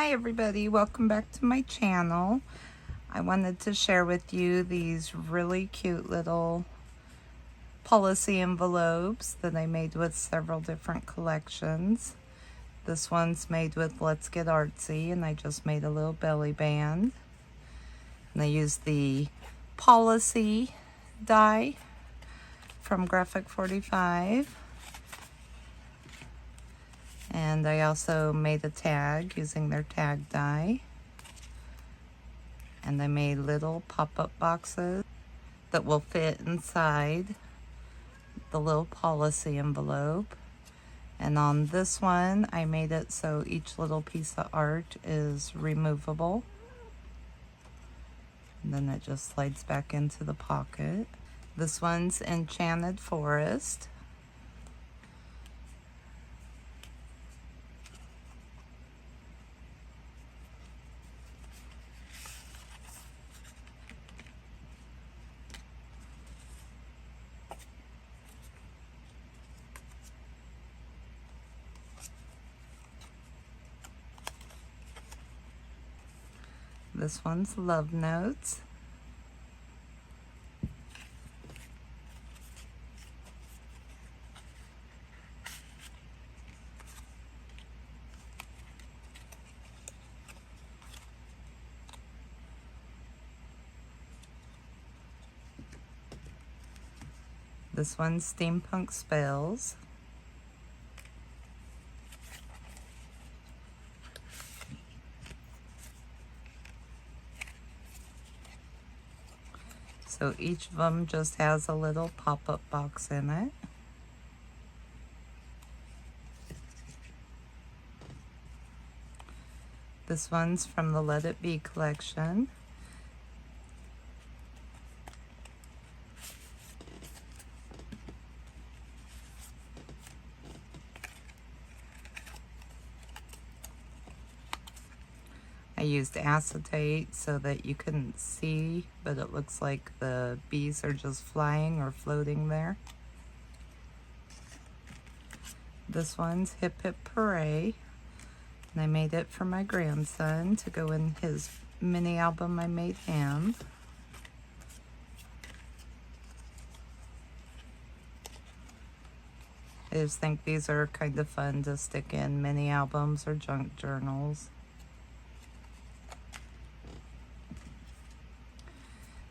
Hi everybody, welcome back to my channel. I wanted to share with you these really cute little policy envelopes that I made with several different collections. This one's made with Let's Get Artsy, and I just made a little belly band. And I used the policy die from Graphic 45. And I also made a tag using their tag die. And I made little pop-up boxes that will fit inside the little policy envelope. And on this one, I made it so each little piece of art is removable. And then it just slides back into the pocket. This one's Enchanted Forest. This one's Love Notes. This one's Steampunk Spells. So each of them just has a little pop-up box in it. This one's from the Let It Be collection. I used acetate so that you couldn't see, but it looks like the bees are just flying or floating there. This one's Hip Hip Hooray, and I made it for my grandson to go in his mini album I made him. I just think these are kind of fun to stick in mini albums or junk journals.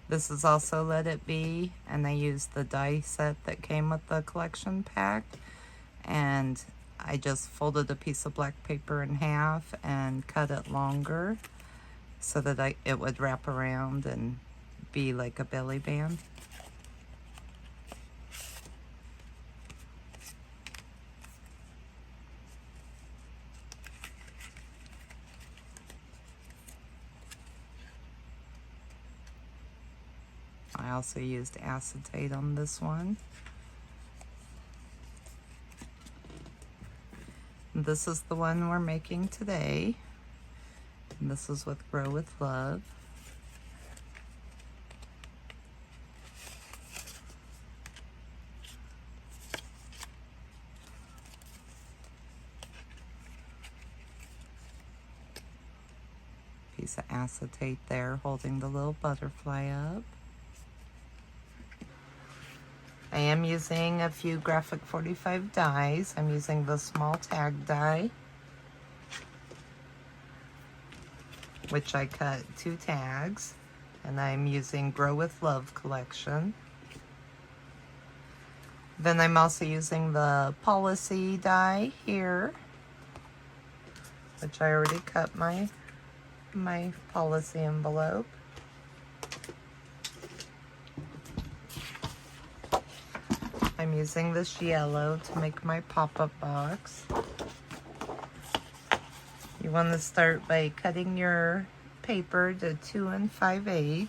This is also Let It Be, and I used the die set that came with the collection pack, and I just folded a piece of black paper in half and cut it longer so that it would wrap around and be like a belly band. I also used acetate on this one. This is the one we're making today. And this is with Grow With Love. Piece of acetate there holding the little butterfly up. I am using a few Graphic 45 dies. I'm using the small tag die, which I cut 2 tags, and I'm using Grow With Love collection. Then I'm also using the policy die here, which I already cut my policy envelope. I'm using this yellow to make my pop-up box. You want to start by cutting your paper to 2 5/8.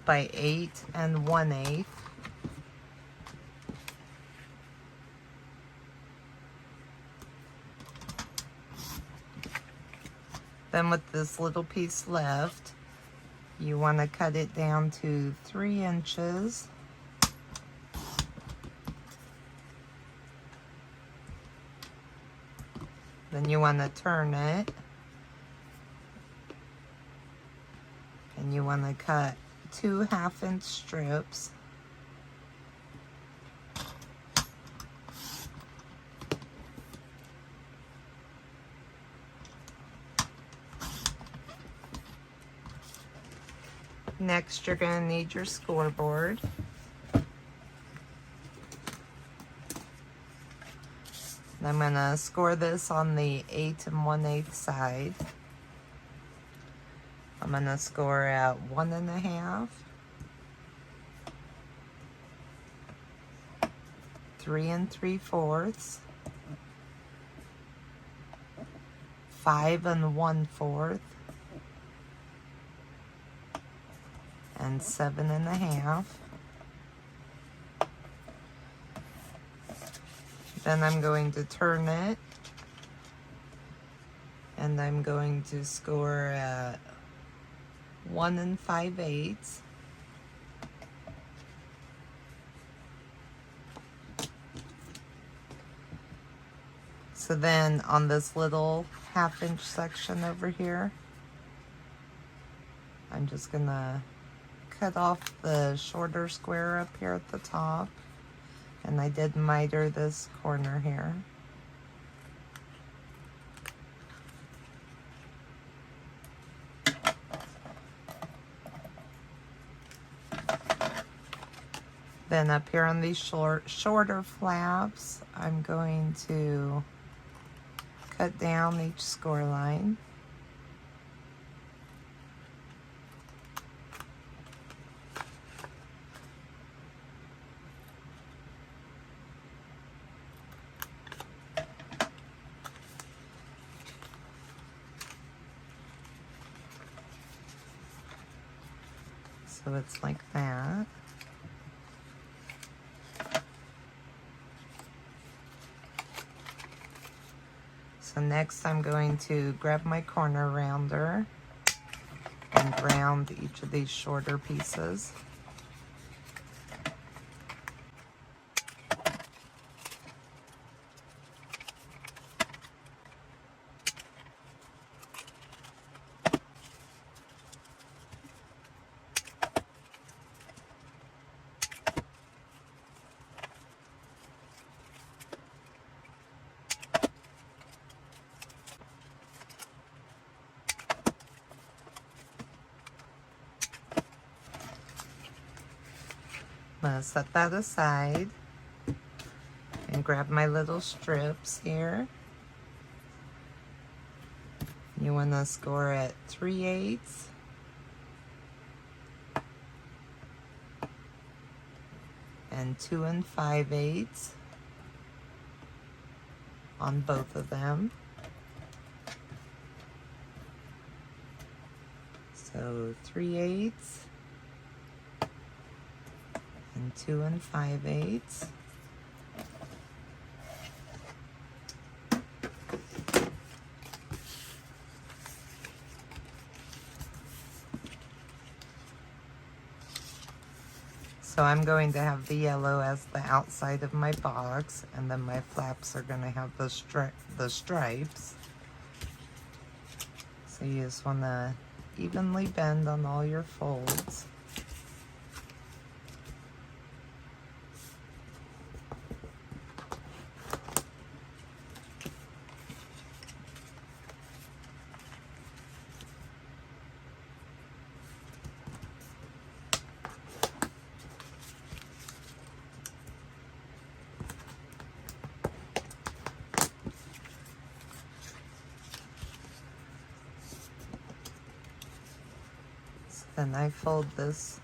By 8 1/8. Then with this little piece left, you want to cut it down to 3 inches Then you want to turn it, and you want to cut 2 1/2-inch strips. Next, you're going to need your scoreboard. I'm going to score this on the 8 1/8 side. I'm going to score at 1 1/2, 3 3/4, 5 1/4, and 7 1/2. Then I'm going to turn it, and I'm going to score at 1 5/8. So then on this little 1/2-inch section over here, I'm just gonna cut off the shorter square up here at the top. And I did miter this corner here. Then up here on these shorter flaps, I'm going to cut down each score line. So it's like that. So next I'm going to grab my corner rounder and round each of these shorter pieces. I'm going to set that aside and grab my little strips here. You want to score at 3/8 and 2 5/8 on both of them. So 3/8 and 2 5/8. So I'm going to have the yellow as the outside of my box, and then my flaps are going to have the stripes. So you just want to evenly bend on all your folds. Then I fold this.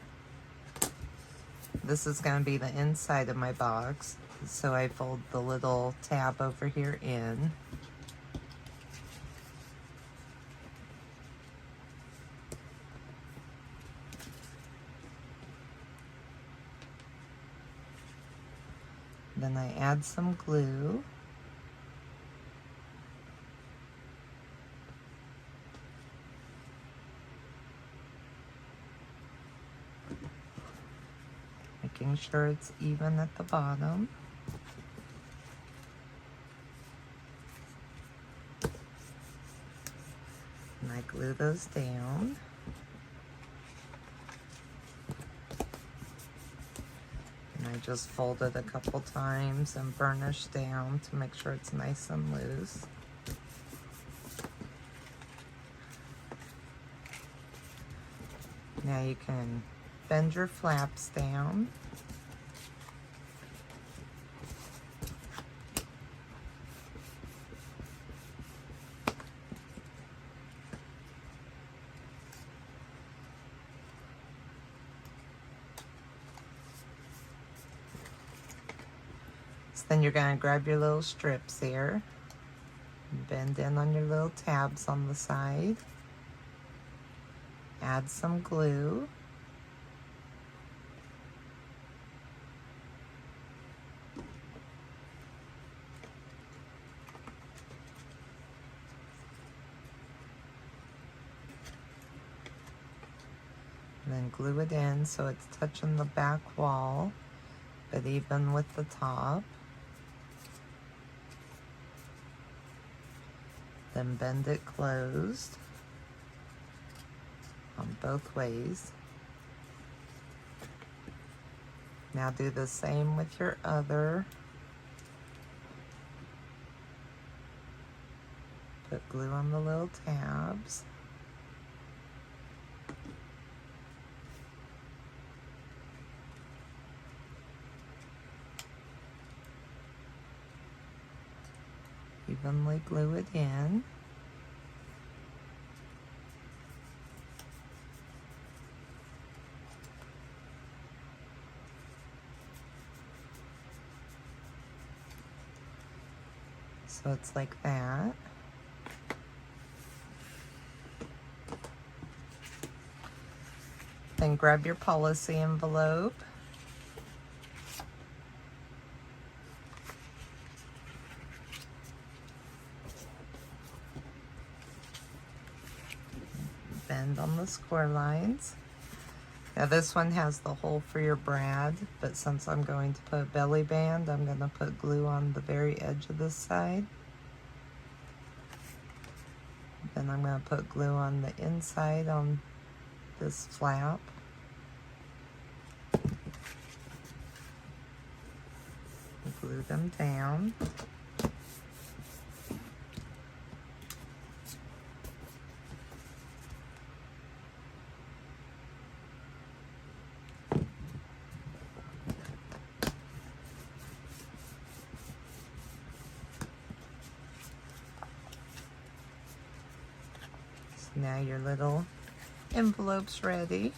This is going to be the inside of my box. So I fold the little tab over here in. Then I add some glue. Making sure it's even at the bottom. I glue those down. And I just fold it a couple times and burnish down to make sure it's nice and loose. Now you can bend your flaps down. So then you're going to grab your little strips here, bend in on your little tabs on the side, add some glue, and then glue it in so it's touching the back wall, but even with the top. Then bend it closed on both ways. Now do the same with your other. Put glue on the little tabs. Evenly glue it in. So it's like that. Then grab your policy envelope. Bend on the score lines. Now this one has the hole for your brad, but since I'm going to put a belly band, I'm going to put glue on the very edge of this side. Then I'm going to put glue on the inside on this flap. Glue them down. Now your little envelope's ready.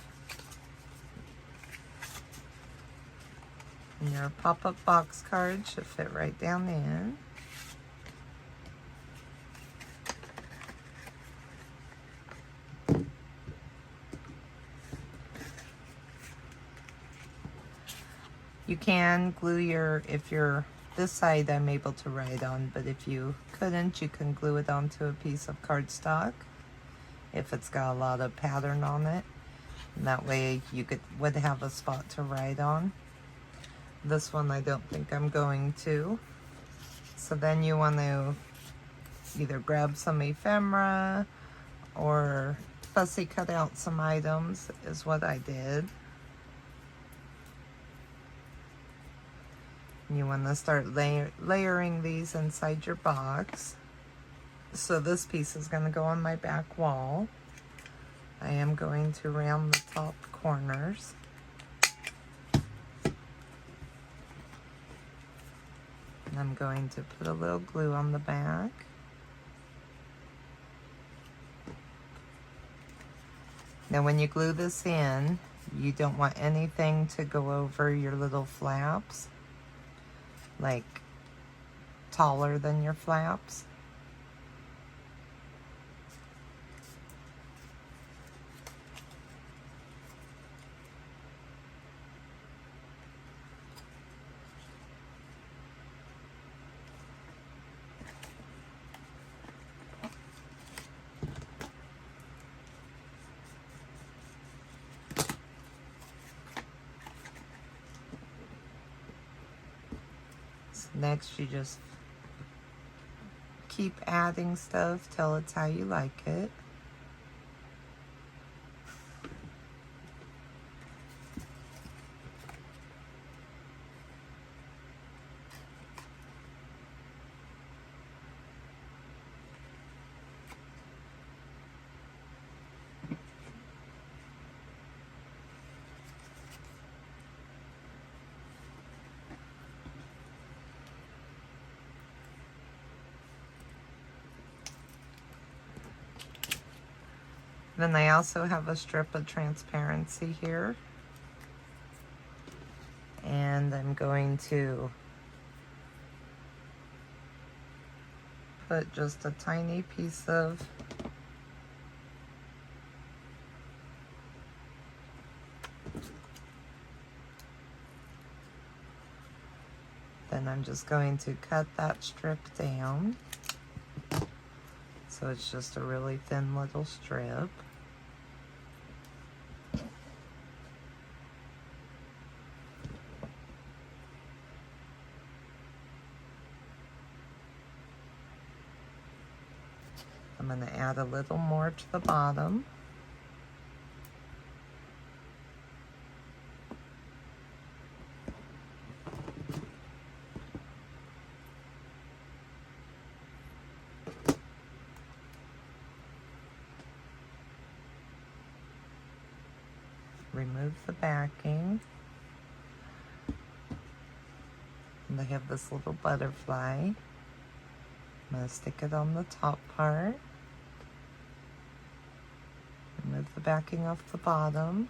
And your pop-up box card should fit right down in. You can glue your, if you're this side I'm able to write on, but if you couldn't, you can glue it onto a piece of cardstock if it's got a lot of pattern on it. And that way you would have a spot to write on. This one I don't think I'm going to. So then you want to either grab some ephemera or fussy cut out some items is what I did. You want to start layering these inside your box. So this piece is going to go on my back wall. I am going to round the top corners. And I'm going to put a little glue on the back. Now when you glue this in, you don't want anything to go over your little flaps, like taller than your flaps. Next, you just keep adding stuff till it's how you like it. Then I also have a strip of transparency here. And I'm going to put just a tiny piece of then I'm just going to cut that strip down. So it's just a really thin little strip. I'm going to add a little more to the bottom. Remove the backing. And I have this little butterfly. I'm going to stick it on the top part. Remove the backing off the bottom.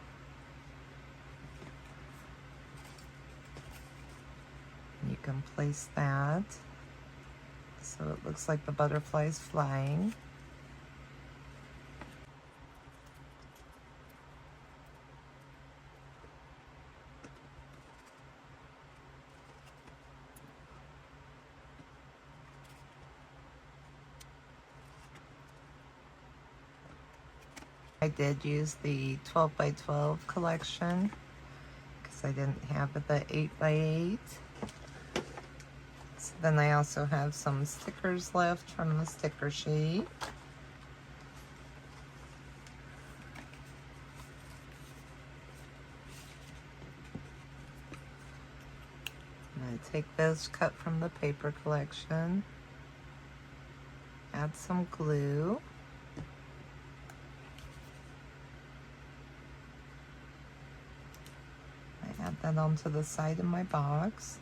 You can place that so it looks like the butterfly is flying. I did use the 12 by 12 collection because I didn't have the 8 by 8. So then I also have some stickers left from the sticker sheet. I'm going to take this cut from the paper collection, add some glue. Add that onto the side of my box.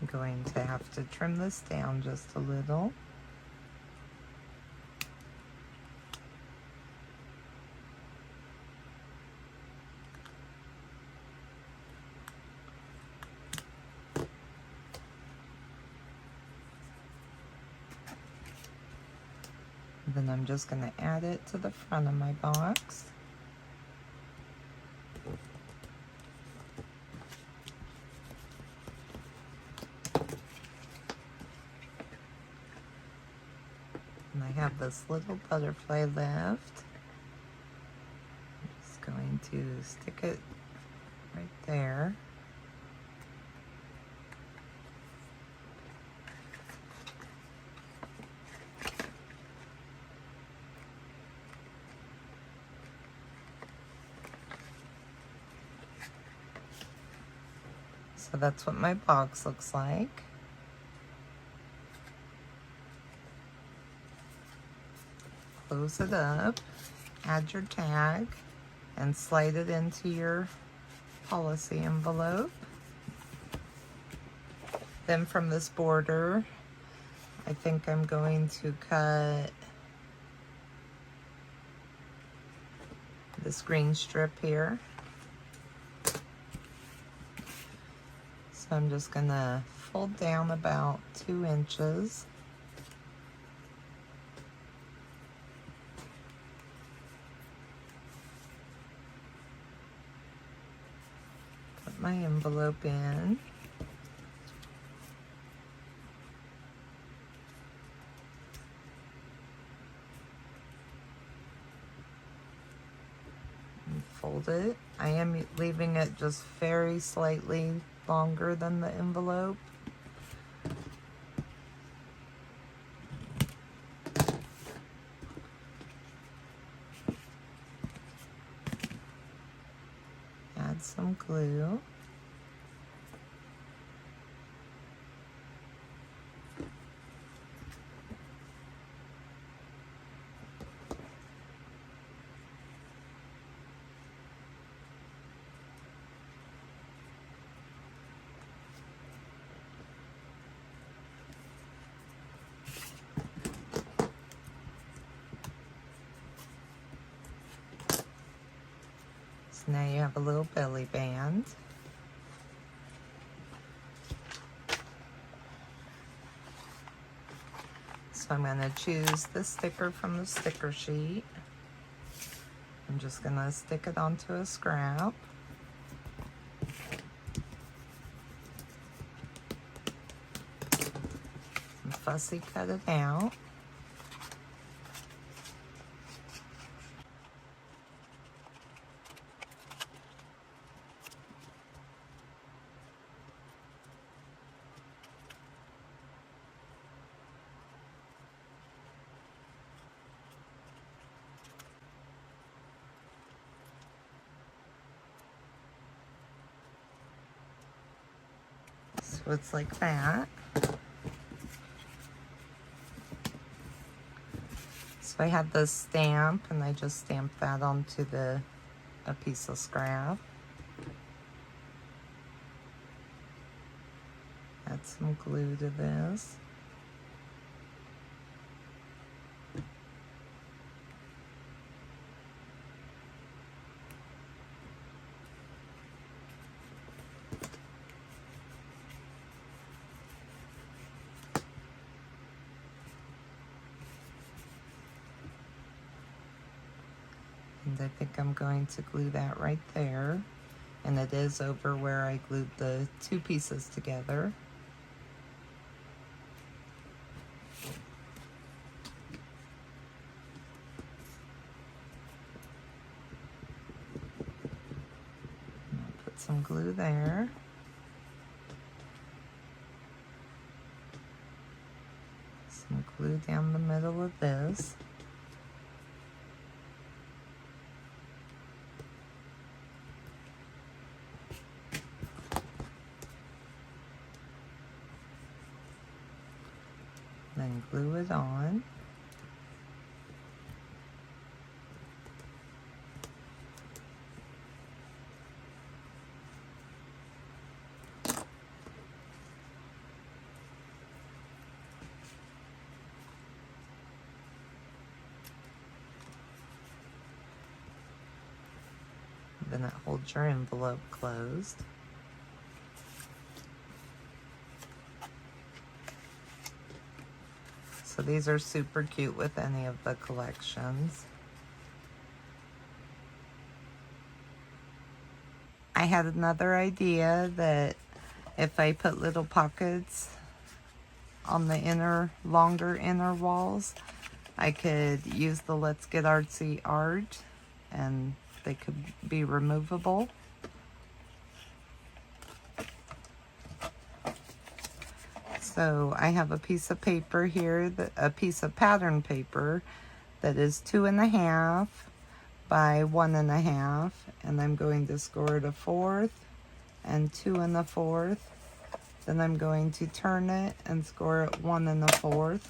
I'm going to have to trim this down just a little. And then I'm just going to add it to the front of my box. And I have this little butterfly left. I'm just going to stick it right there. So that's what my box looks like. Close it up, add your tag, and slide it into your policy envelope. Then from this border, I think I'm going to cut this green strip here. So I'm just gonna fold down about 2 inches. Put my envelope in. And fold it. I am leaving it just very slightly longer than the envelope. add some glue. So now you have a little belly band. So I'm going to choose the sticker from the sticker sheet. I'm just going to stick it onto a scrap. And fussy cut it out. So it's like that. So I had this stamp and I just stamped that onto a piece of scrap. Add some glue to this. And I think I'm going to glue that right there. And it is over where I glued the two pieces together. And I'll put some glue there. Some glue down the middle of this. Then glue it on. Then it holds your envelope closed. So these are super cute with any of the collections. I had another idea that if I put little pockets on the longer inner walls, I could use the Let's Get Artsy art and they could be removable. So I have a piece of paper here, a piece of pattern paper that is 2.5 by 1.5, and I'm going to score it 1/4 and 2 1/4. Then I'm going to turn it and score it 1 1/4.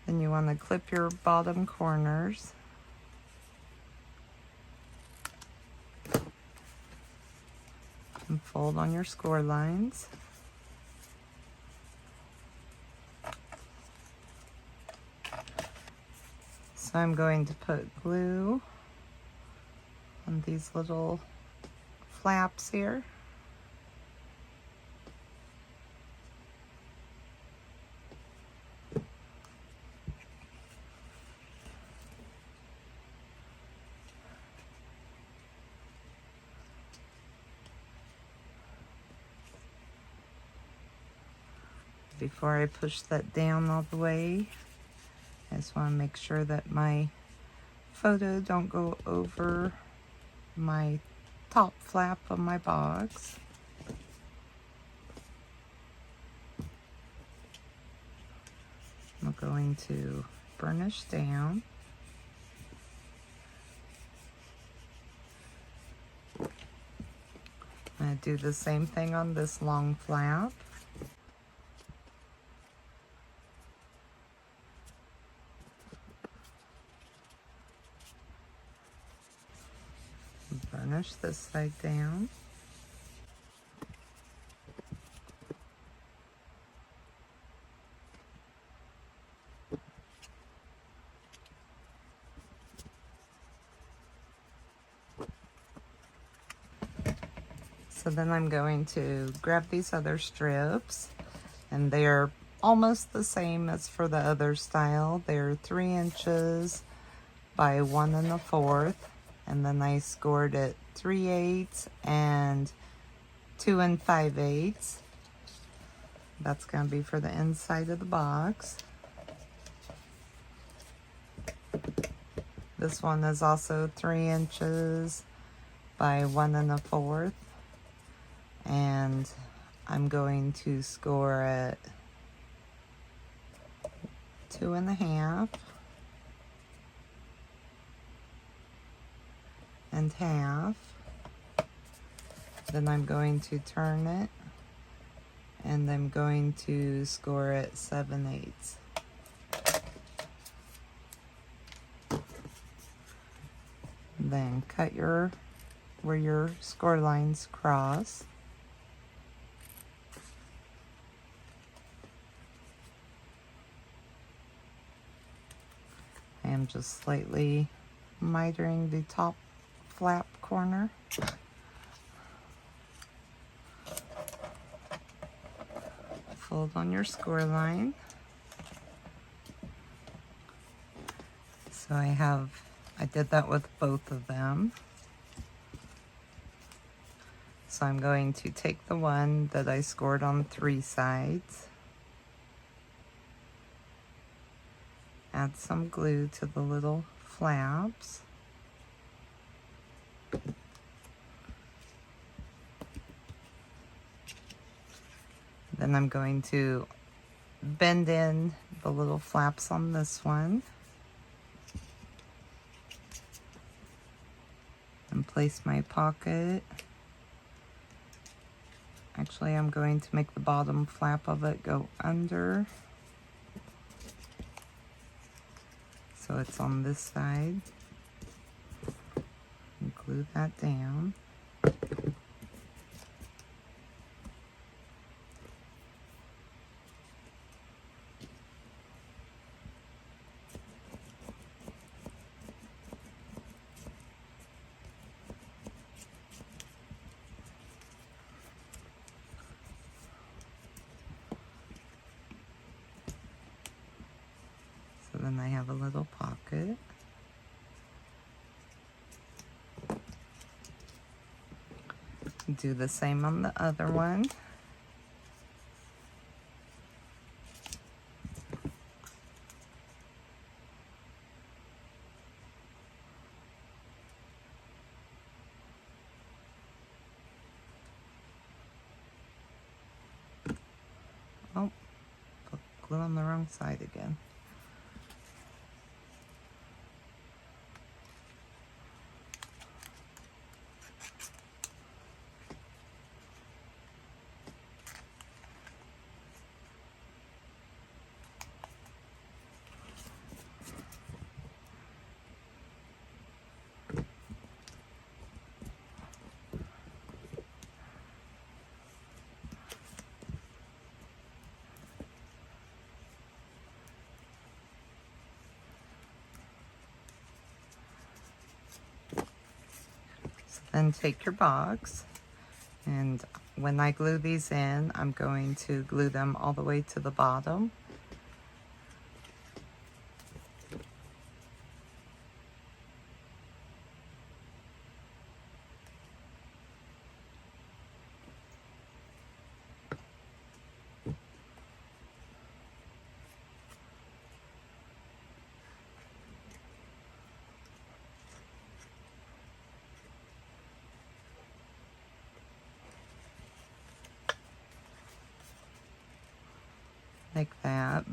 Then you want to clip your bottom corners. And fold on your score lines. So I'm going to put glue on these little flaps here. Before I push that down all the way, I just want to make sure that my photo don't go over my top flap of my box. I'm going to burnish down. going to do the same thing on this long flap. Burnish this side down. So then I'm going to grab these other strips, and they're almost the same as for the other style. They're 3 inches by 1 1/4, and then I scored it 3/8 and 2 5/8. That's going to be for the inside of the box. This one is also 3 inches by 1 1/4, and I'm going to score it 2 1/2 and half. Then I'm going to turn it, and I'm going to score it 7/8. Then cut where your score lines cross. I am just slightly mitering the top flap corner. Fold on your score line. So I did that with both of them. So I'm going to take the one that I scored on 3 sides, add some glue to the little flaps, then I'm going to bend in the little flaps on this one and place my pocket. Actually, I'm going to make the bottom flap of it go under, so it's on this side, and glue that down. So then I have a little pocket. Do the same on the other one. Oh, put glue on the wrong side again. Then take your box, and when I glue these in, I'm going to glue them all the way to the bottom. Like that,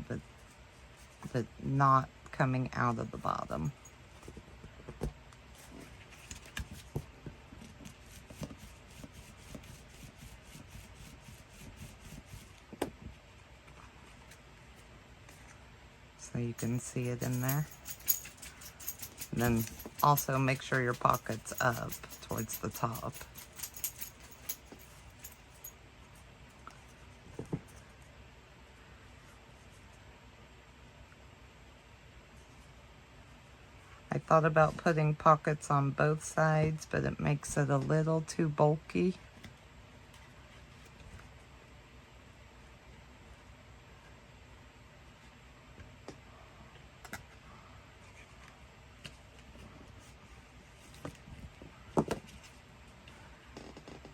but not coming out of the bottom. so you can see it in there. And then also make sure your pocket's up towards the top. I thought about putting pockets on both sides, but it makes it a little too bulky.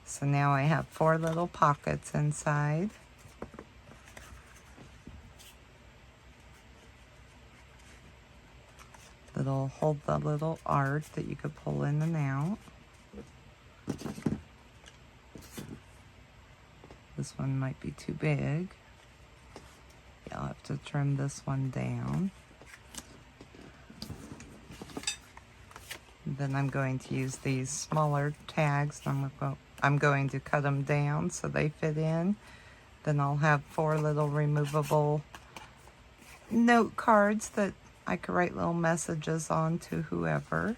So now I have 4 little pockets inside. That'll hold the little art that you could pull in and out. This one might be too big. Yeah, I'll have to trim this one down. Then I'm going to use these smaller tags. I'm going to cut them down so they fit in. Then I'll have 4 little removable note cards that I could write little messages on to whoever.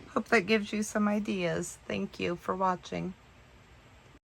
Hope that gives you some ideas. Thank you for watching.